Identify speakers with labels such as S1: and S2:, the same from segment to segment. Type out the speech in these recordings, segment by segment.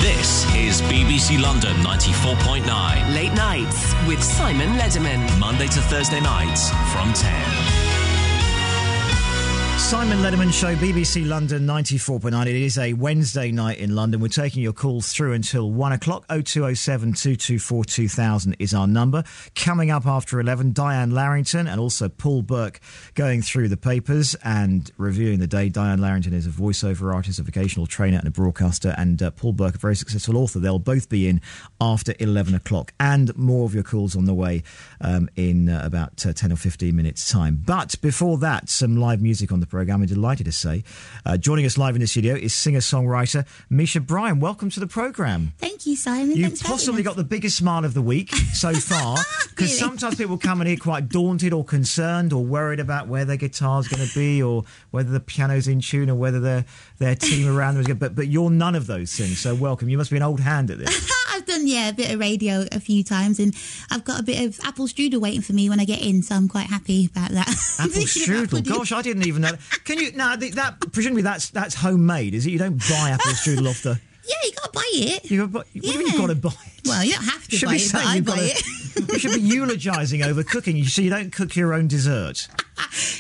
S1: This is BBC London 94.9.
S2: Late nights with Simon Lederman.
S1: Monday to Thursday nights from 10.
S3: Simon Lederman Show, BBC London 94.9. It is a Wednesday night in London. We're taking your calls through until 1 o'clock. 0207 224 2000 is our number. Coming up after 11, Diane Larrington and also Paul Burke going through the papers and reviewing the day. Diane Larrington is a voiceover artist, a vocational trainer and a broadcaster, and Paul Burke, a very successful author. They'll both be in after 11 o'clock. And more of your calls on the way in about 10 or 15 minutes' time. But before that, some live music on the programme. I'm delighted to say. Joining us live in the studio is singer-songwriter Misha Brian. Welcome to the programme.
S4: Thank you, Simon.
S3: You've possibly got the biggest smile of the week so far, because
S4: Really?
S3: sometimes people come in here quite daunted or concerned or worried about where their guitar's going to be or whether the piano's in tune or whether their team around them is good. But you're none of those things, so welcome. You must be an old hand at this.
S4: I've done, a bit of radio a few times, and I've got a bit of apple strudel waiting for me when I get in, so I'm quite happy about that.
S3: Apple strudel? Gosh, I didn't even know. Can you... No, presumably that's homemade, is it? You don't buy apple strudel off the...
S4: Yeah, you got to buy it.
S3: What do you mean you've got to buy it?
S4: Well, you don't have to buy it, but I buy it.
S3: You should be eulogising over cooking. So you don't cook your own dessert?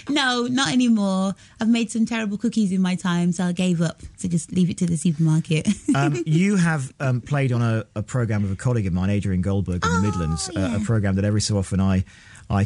S4: No, not anymore. I've made some terrible cookies in my time, so I gave up. So just leave it to the supermarket.
S3: You have played on a programme of a colleague of mine, Adrian Goldberg, in the Midlands, a programme that every so often I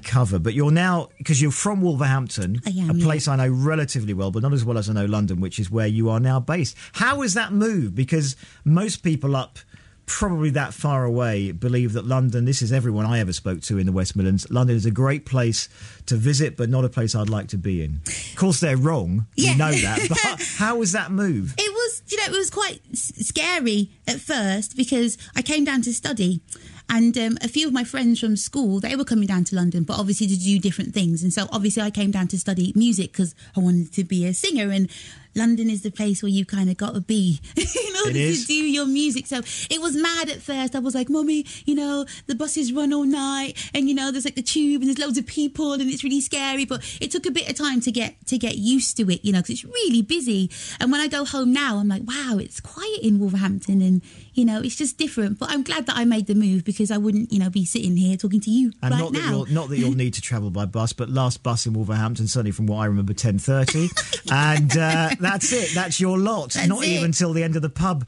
S3: cover. But you're now, because you're from Wolverhampton, a place I know relatively well, but not as well as I know London, which is where you are now based. How was that move? Because most people up probably that far away believe that London, this is everyone I ever spoke to in the West Midlands, London is a great place to visit, but not a place I'd like to be in. Of course, they're wrong. Yeah. You know that. But how was that move?
S4: It was quite scary at first because I came down to study. And a few of my friends from school, they were coming down to London, but obviously to do different things. And so obviously I came down to study music because I wanted to be a singer. And London is the place where you kind of got to be in order to do your music. So it was mad at first. I was like, Mummy, the buses run all night and, there's like the tube and there's loads of people and it's really scary. But it took a bit of time to get used to it, because it's really busy. And when I go home now, I'm like, wow, it's quiet in Wolverhampton and, it's just different. But I'm glad that I made the move because I wouldn't, be sitting here talking to you
S3: and
S4: right now.
S3: Not that you'll need to travel by bus, but last bus in Wolverhampton, certainly from what I remember, 10:30. And that's it. That's your lot.
S4: That's
S3: not
S4: it.
S3: Even till the end of the pub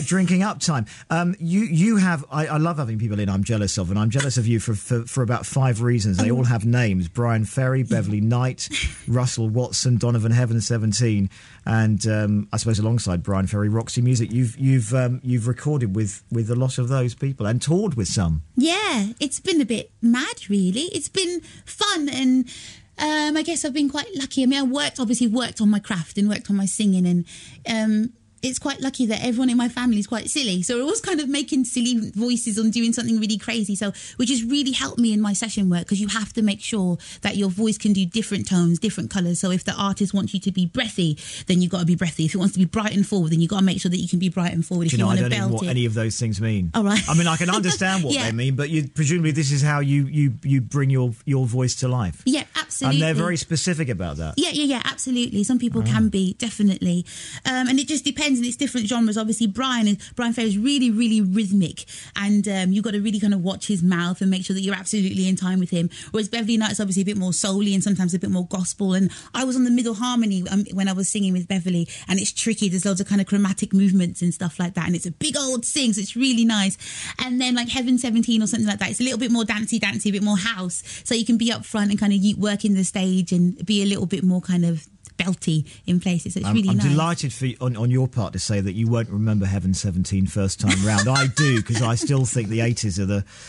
S3: drinking up time. You have... I love having people in I'm jealous of, and I'm jealous of you for about 5 reasons. They all have names. Brian Ferry, Beverly Knight, Russell Watson, Donovan Heaven 17, and I suppose alongside Brian Ferry, Roxy Music. You've recorded with a lot of those people and toured with some.
S4: Yeah, it's been a bit mad, really. It's been fun and... I guess I've been quite lucky. I mean, I worked on my craft and worked on my singing, and it's quite lucky that everyone in my family is quite silly. So I was kind of making silly voices and doing something really crazy. So which has really helped me in my session work because you have to make sure that your voice can do different tones, different colours. So if the artist wants you to be breathy, then you've got to be breathy. If it wants to be bright and forward, then you've got to make sure that you can be bright and forward.
S3: I don't know what any of those things mean.
S4: All right.
S3: I mean, I can understand what they mean, but presumably this is how you bring your voice to life.
S4: Yeah, absolutely.
S3: And they're very specific about that.
S4: Yeah, absolutely. Some people can be, definitely. And it just depends, and it's different genres. Obviously, Brian Ferry is really, really rhythmic, and you've got to really kind of watch his mouth and make sure that you're absolutely in time with him. Whereas Beverly Knight is obviously a bit more soul-y and sometimes a bit more gospel. And I was on the middle harmony when I was singing with Beverly, and it's tricky. There's loads of kind of chromatic movements and stuff like that, and it's a big old sing, so it's really nice. And then like Heaven 17 or something like that, it's a little bit more dancey, a bit more house, so you can be up front and kind of work in the stage and be a little bit more kind of belty in places. So it's really nice. I'm delighted
S3: on your part to say that you won't remember Heaven 17 first time round. I do, because I still think the 80s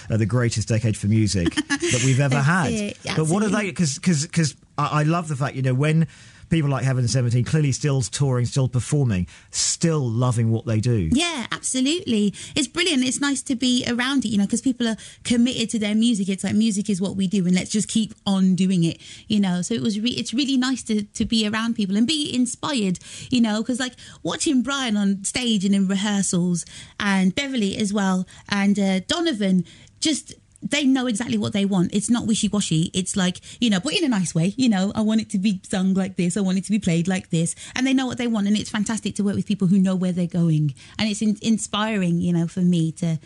S3: are the greatest decade for music that we've ever had. But what are they? Because I love the fact, when people like Heaven 17 clearly still touring, still performing, still loving what they do. Yeah,
S4: absolutely. It's brilliant. It's nice to be around it, because people are committed to their music. It's like music is what we do and let's just keep on doing it, So it's really nice to be around people and be inspired, because like watching Bryan on stage and in rehearsals and Beverly as well and Donovan, just they know exactly what they want. It's not wishy-washy. It's like, but in a nice way. I want it to be sung like this. I want it to be played like this. And they know what they want. And it's fantastic to work with people who know where they're going. And it's inspiring, for me to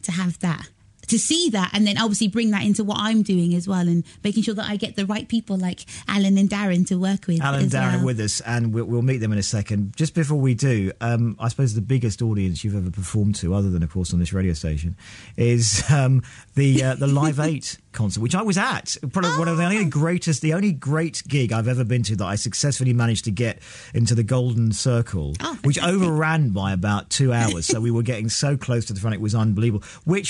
S4: have that, to see that, and then obviously bring that into what I'm doing as well, and making sure that I get the right people like Alan and Darren to work with.
S3: Alan and Darren are with us, and we'll meet them in a second. Just before we do, I suppose the biggest audience you've ever performed to, other than, of course, on this radio station, is the Live 8 concert, which I was at. Probably one of the only great gig I've ever been to that I successfully managed to get into the Golden Circle, which overran by about 2 hours. So we were getting so close to the front, it was unbelievable. What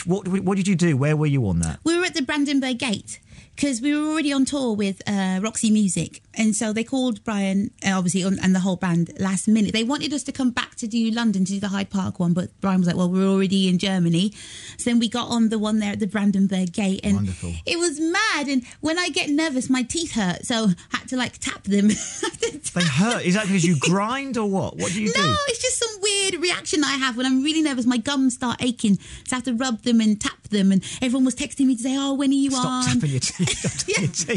S3: did you do? Where were you on that?
S4: We were at the Brandenburg Gate, because we were already on tour with Roxy Music. And so they called Bryan, obviously, and the whole band last minute. They wanted us to come back to do London, to do the Hyde Park one, but Bryan was like, well, we're already in Germany. So then we got on the one there at the Brandenburg Gate. And
S3: wonderful.
S4: It was mad. And when I get nervous, my teeth hurt. So I had to, tap them.
S3: They hurt? Is that because you grind or what? What do you do?
S4: No, it's just some weird reaction I have when I'm really nervous. My gums start aching. So I have to rub them and tap them. And everyone was texting me to say, when are you on?
S3: Stop tapping your teeth.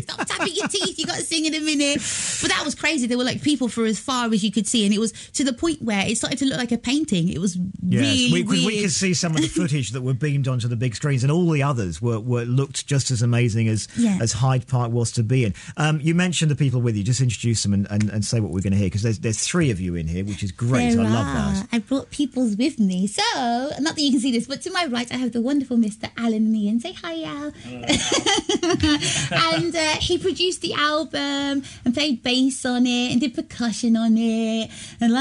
S4: Stop tapping your teeth. You got to sing in a minute. But that was crazy. There were people for as far as you could see, and it was to the point where it started to look like a painting. It was really weird.
S3: We could see some of the footage that were beamed onto the big screens, and all the others were looked just as amazing as Hyde Park was to be in. You mentioned the people with you. Just introduce them and say what we're going to hear, because there's three of you in here, which is great. I love that.
S4: I brought peoples with me. So, not that you can see this, but to my right I have the wonderful Mr. Alan Mian. Say hi, Al. And he produced the album and played bass on it and did percussion on it and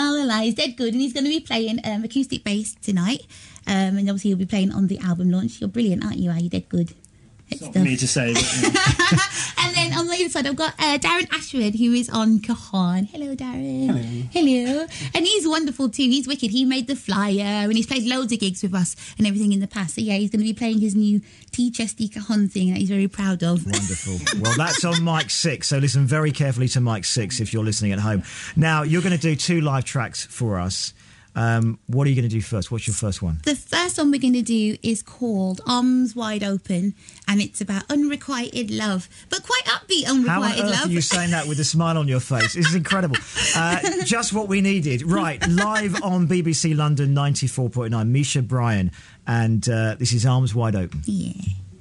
S4: he's dead good, and he's going to be playing acoustic bass tonight, and obviously he'll be playing on the album launch. You're brilliant, aren't you, Al? You're dead good.
S5: It's not for me to say, but,
S4: And then on the other side I've got Darren Ashford, who is on cajon. Hello, Darren. Hello. And he's wonderful too. He's wicked. He made the flyer and he's played loads of gigs with us and everything in the past. So yeah, he's going to be playing his new T-chesty cajon thing that he's very proud of.
S3: Wonderful. Well, that's on mic 6, so listen very carefully to mic 6 if you're listening at home. Now, you're going to do 2 live tracks for us. What are you going to do first? What's your first one?
S4: The first one we're going to do is called Arms Wide Open, and it's about unrequited love, but quite upbeat unrequited
S3: How on earth
S4: love.
S3: are you saying that with a smile on your face? This is incredible. Just what we needed. Right, live on BBC London 94.9, Misha Brian, and this is Arms Wide Open.
S4: Yeah.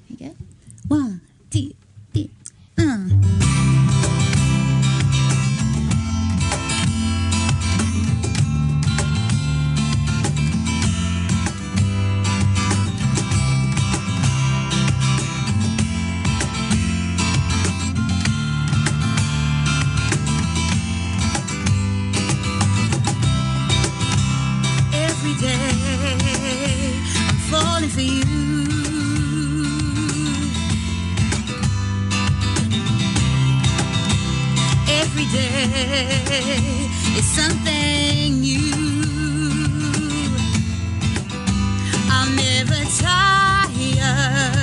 S4: Here you go. 1, 2, 3. For you, every day is something new. I'll never tire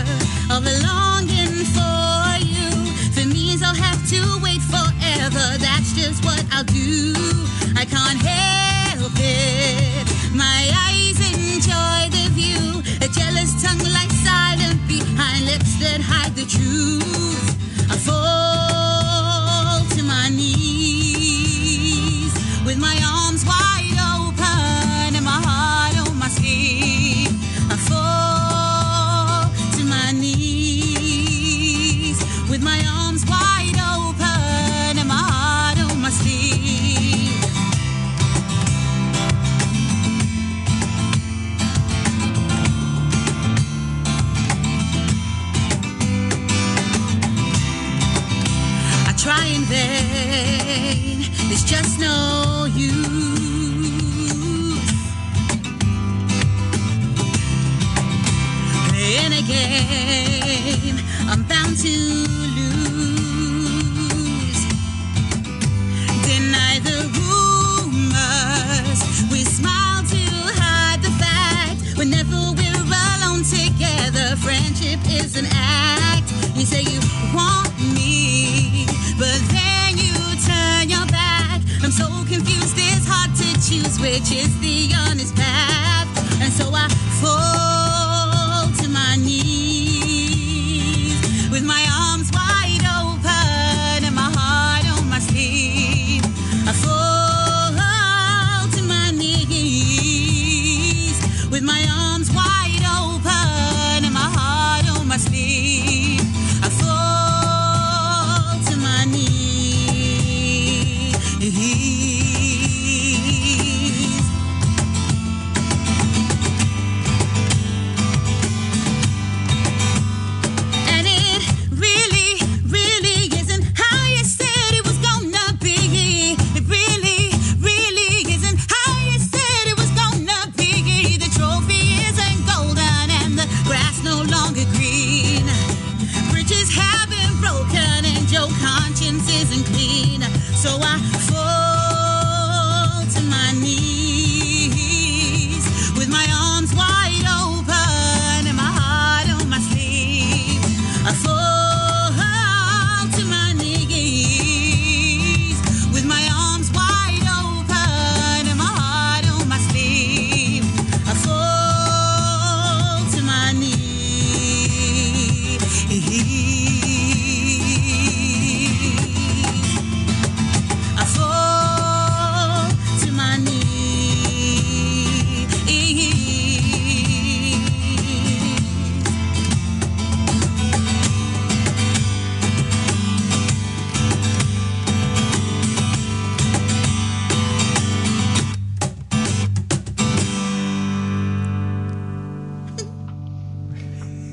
S4: of longing for you. For me, I'll have to wait forever. That's just what I'll do. I can't help it. My eyes enjoy the view. A jealous tongue lies silent behind lips that hide the truth. I fall to my knees with my arms wide open and my heart on my sleeve. I fall to my knees with my arms wide open and my heart on my sleeve. Try in vain, there's just no use. Playing a game, I'm bound to lose. Deny the rumors, we smile to hide the fact. Whenever we're alone together, friendship is an act. You say you want me, but then you turn your back. I'm so confused, it's hard to choose which is the honest path. And so I fall to my knees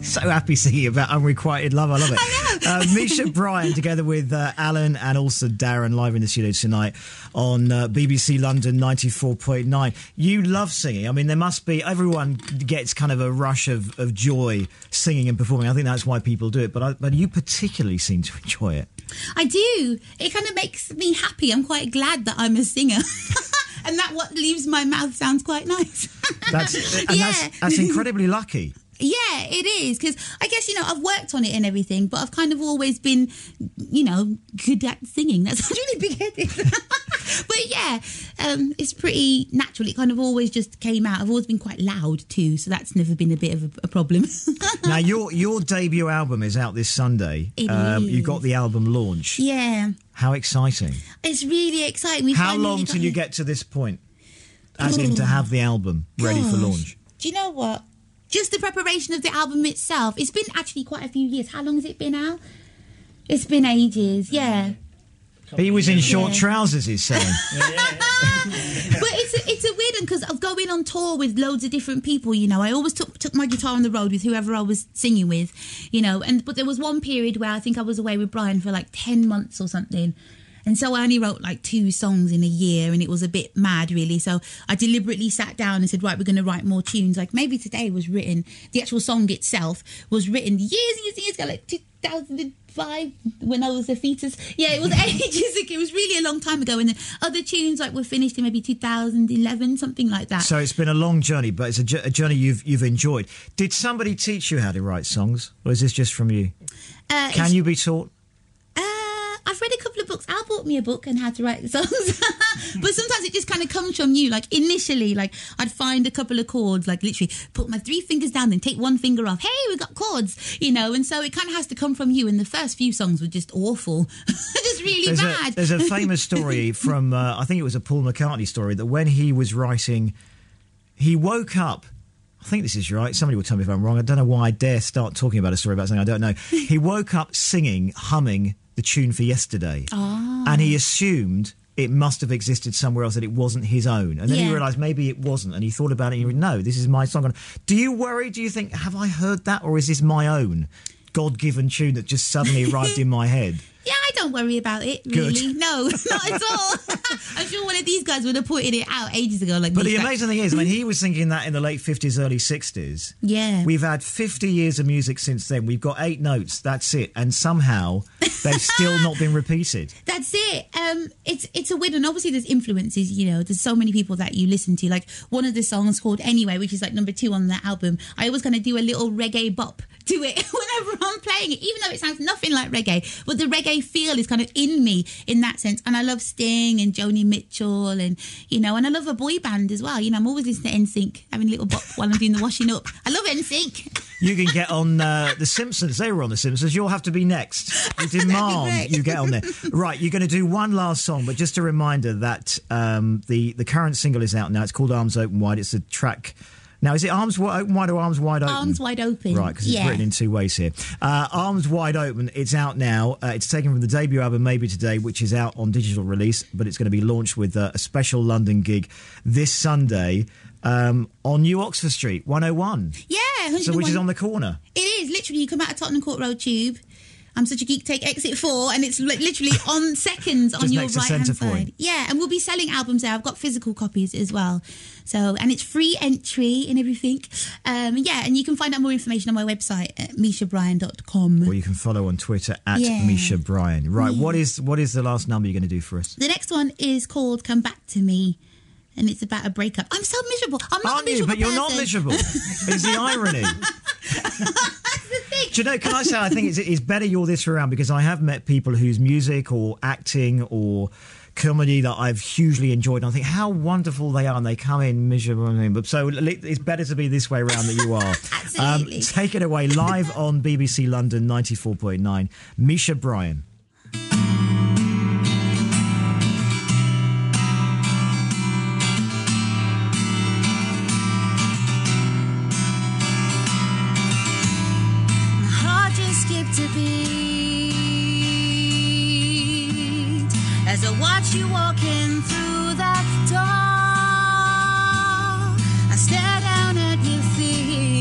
S3: So happy singing about unrequited love. I love it. Misha Brian together with Alan and also Darren live in the studio tonight on BBC London 94.9. You love singing. I mean, there must be, everyone gets kind of a rush of joy singing and performing. I think that's why people do it. But you particularly seem to enjoy it.
S4: I do. It kind of makes me happy. I'm quite glad that I'm a singer. And that what leaves my mouth sounds quite nice.
S3: That's incredibly lucky.
S4: Yeah, it is, because I guess, I've worked on it and everything, but I've kind of always been, good at singing. That sounds really big-headed. But yeah, it's pretty natural. It kind of always just came out. I've always been quite loud too, so that's never been a bit of a problem.
S3: Now, your debut album is out this Sunday.
S4: It is.
S3: You got the album launch.
S4: Yeah.
S3: How exciting.
S4: It's really exciting.
S3: How long till you get to this point? As in to have the album ready for launch?
S4: Do you know what? Just the preparation of the album itself. It's been actually quite a few years. How long has it been out? It's been ages, yeah.
S3: He was in short trousers, he's saying.
S4: But it's a weird one, because of going on tour with loads of different people, I always took my guitar on the road with whoever I was singing with, but there was one period where I think I was away with Bryan for like 10 months or something. And so I only wrote like 2 songs in a year, and it was a bit mad, really. So I deliberately sat down and said, right, we're going to write more tunes. Like Maybe Today was written, the actual song itself was written years and years and years ago, like 2005, when I was a fetus. Yeah, it was ages ago. It was really a long time ago. And then other tunes were finished in maybe 2011, something like that.
S3: So it's been a long journey, but it's a journey you've enjoyed. Did somebody teach you how to write songs, or is this just from you? Can you be taught?
S4: I've read a couple of books. Al bought me a book on how to write the songs. But sometimes it just kind of comes from you. Like initially, I'd find a couple of chords, like literally put my 3 fingers down, then take 1 finger off. Hey, we got chords, And so it kind of has to come from you. And the first few songs were just awful. Just really bad.
S3: There's a famous story from, I think it was a Paul McCartney story, that when he was writing, he woke up. I think this is right. Somebody will tell me if I'm wrong. I don't know why I dare start talking about a story about something I don't know. He woke up singing, humming the tune for Yesterday. Oh. And he assumed it must have existed somewhere else, that it wasn't his own. And then he realised maybe it wasn't. And he thought about it and he went, no, this is my song. Do you worry? Do you think, have I heard that? Or is this my own God-given tune that just suddenly arrived in my head?
S4: Yeah, I don't worry about it, really.
S3: Good.
S4: No, not at all. I'm sure one of these guys would have putted it out ages ago.
S3: But the amazing thing is, he was thinking that in the late 50s, early 60s.
S4: Yeah.
S3: We've had 50 years of music since then. We've got 8 notes, that's it. And somehow they've still not been repeated.
S4: That's it. It's a weird one. Obviously, there's influences, There's so many people that you listen to. Like one of the songs called Anyway, which is like number 2 on the album. I always kind of do a little reggae bop to it whenever I'm playing it, even though it sounds nothing like reggae. But the reggae feel is kind of in me in that sense. And I love Sting and Joni Mitchell and I love a boy band as well. I'm always listening to NSYNC, having a little bop while I'm doing the washing up. I love NSYNC.
S3: You can get on The Simpsons. They were on The Simpsons. You'll have to be next. We demand you get on there. Right, you're going to do one last song, but just a reminder that the current single is out now. It's called Arms Open Wide. It's a track... Now, is it Arms Open Wide or Arms Wide Open?
S4: Arms Wide Open.
S3: Right, because it's written in 2 ways here. Arms Wide Open, it's out now. It's taken from the debut album Maybe Today, which is out on digital release, but it's going to be launched with a special London gig this Sunday on New Oxford Street, 101.
S4: Yeah, 101.
S3: So, which is on the corner.
S4: It is. Literally, you come out of Tottenham Court Road Tube. I'm Such a Geek, take exit 4, and it's literally on seconds on your right-hand side. Yeah, and we'll be selling albums there. I've got physical copies as well. So, and it's free entry and everything. And you can find out more information on my website at mishabrian.com.
S3: Or you can follow on Twitter at Misha Brian. Right, what is the last number you're going to do for us?
S4: The next one is called Come Back to Me. And it's about a breakup. I'm so miserable. I'm not a miserable
S3: person. But you're not miserable. It's the irony.
S4: That's the thing.
S3: Do you know, can I say, I think it's better you're this around, because I have met people whose music or acting or comedy that I've hugely enjoyed, and I think how wonderful they are, and they come in miserable. But so it's better to be this way around that you are.
S4: Absolutely.
S3: Take it away, live on BBC London 94.9, Misha Brian.
S6: To beat as I watch you walking through that door. I stare down at your feet.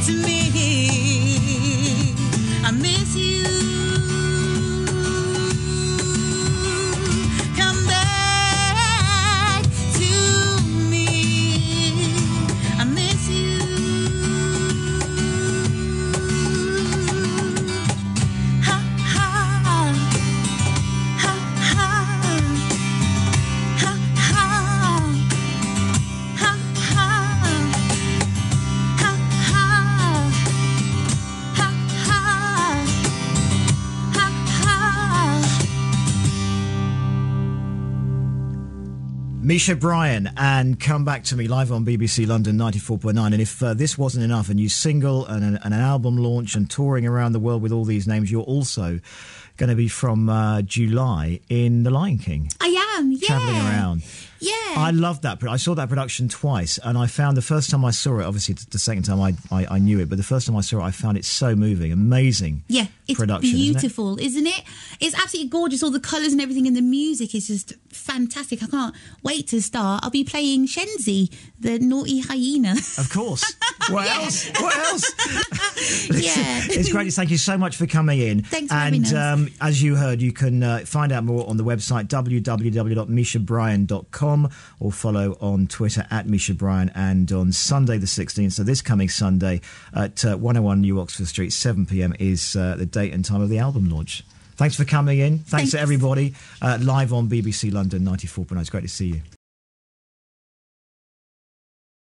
S6: to me. I miss you. Come back to me. I miss you. Ha ha ha ha ha ha
S3: Misha Brian and Come Back to Me live on BBC London 94.9. And if this wasn't enough, a new single and an album launch and touring around the world with all these names, you're also going to be from July in The Lion King.
S4: I am, yeah.
S3: Travelling around.
S4: Yeah.
S3: I loved that. I saw that production twice, and I found the first time I saw it, obviously the second time I knew it, but the first time I saw it, I found it so moving. Amazing.
S4: Yeah, it's
S3: production,
S4: beautiful, isn't it? It's absolutely gorgeous. All the colours and everything, and the music is just fantastic. I can't wait to start. I'll be playing Shenzi, the naughty hyena.
S3: Of course. What else? What else?
S4: Yeah.
S3: It's great. Thank you so much for coming in.
S4: Thanks for having us.
S3: And as you heard, you can find out more on the website www.mishabrian.com or follow on Twitter at Misha Brian. And on Sunday the 16th, so this coming Sunday at 101 New Oxford Street, 7 p.m. is the date and time of the album launch. Thanks for coming in. Thanks to everybody live on BBC London 94.9. It's great to see you.